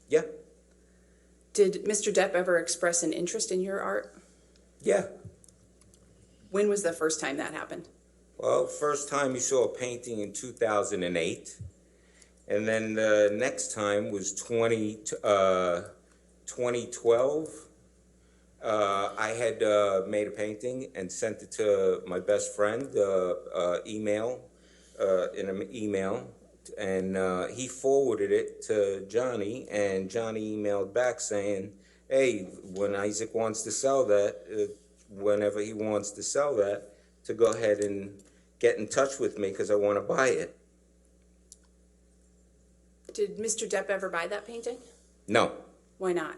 Yeah, Did Mr. Depp ever express an interest in your art? yeah. When was the first time that happened? Well, first time you saw a painting in 2008, and then the next time was 2012. I had made a painting and sent it to my best friend, in an email, and he forwarded it to Johnny, and Johnny emailed back saying, "Hey, when Isaac wants to sell that, whenever he wants to sell that, to go ahead and get in touch with me because I want to buy it." Did Mr. Depp ever buy that painting? No. Why not?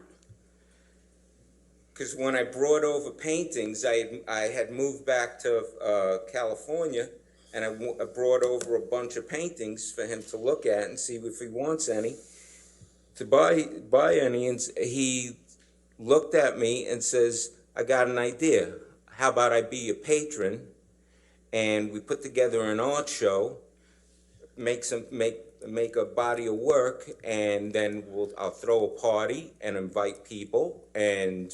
Because when I brought over paintings, I had moved back to California, and I brought over a bunch of paintings for him to look at and see if he wants any, to buy any. And he looked at me and says, "I got an idea. How about I be your patron, and we put together an art show, make a body of work, and then I'll throw a party and invite people, and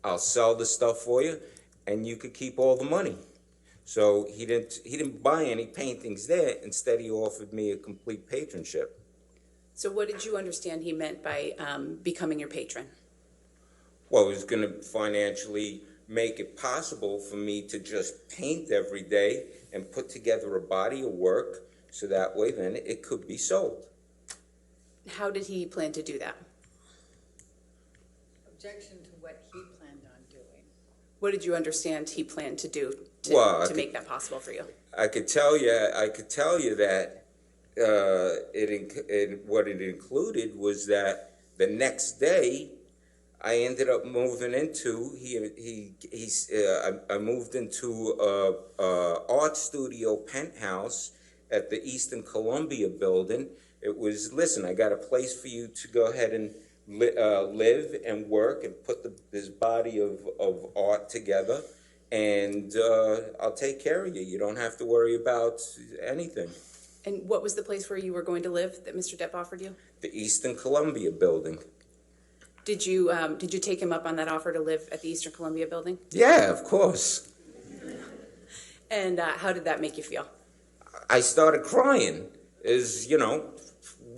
I'll sell the stuff for you, and you could keep all the money." So he didn't buy any paintings there. Instead, he offered me a complete patronship. So what did you understand he meant by becoming your patron? Well, he was going to financially make it possible for me to just paint every day and put together a body of work, so that way then it could be sold. How did he plan to do that? Objection to what he planned on doing. What did you understand he planned to do to make that possible for you? I could tell you that what it included was that the next day I ended up moving into I moved into a art studio penthouse at the Eastern Columbia building. It was, listen, I got a place for you to go ahead and live and work and put this body of art together, and I'll take care of you. You don't have to worry about anything. And what was the place where you were going to live that Mr. Depp offered you? The Eastern Columbia building. Did you take him up on that offer to live at the Eastern Columbia building? Yeah, of course. And how did that make you feel? I started crying.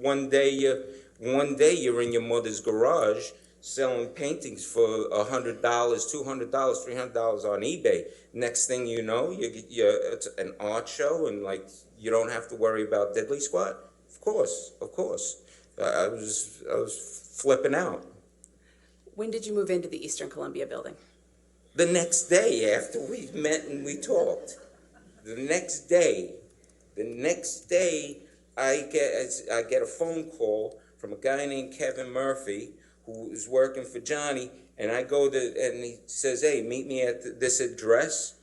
One day you're in your mother's garage selling paintings for $100, $200, $300 on eBay. Next thing you know, it's an art show, and like you don't have to worry about diddly squat. Of course. I was flipping out. When did you move into the Eastern Columbia building? The next day after we met and we talked. The next day, I get a phone call from a guy named Kevin Murphy, who is working for Johnny, and and he says, "Hey, meet me at this address."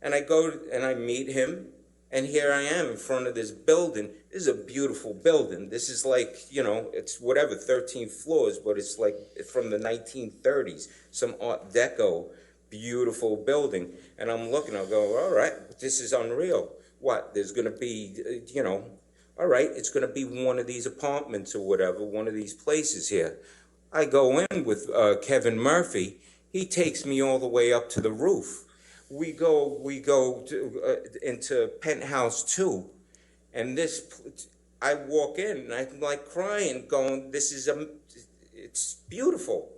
And I go and I meet him, and here I am in front of this building. This is a beautiful building. This is like, it's 13 floors, but it's like from the 1930s, some Art Deco, beautiful building. And I'm looking, I'll go, all right, this is unreal. What, there's going to be, all right, it's going to be one of these apartments or whatever, one of these places here. I go in with Kevin Murphy. He takes me all the way up to the roof. We go into penthouse 2, and I walk in and I'm like crying, going, it's beautiful.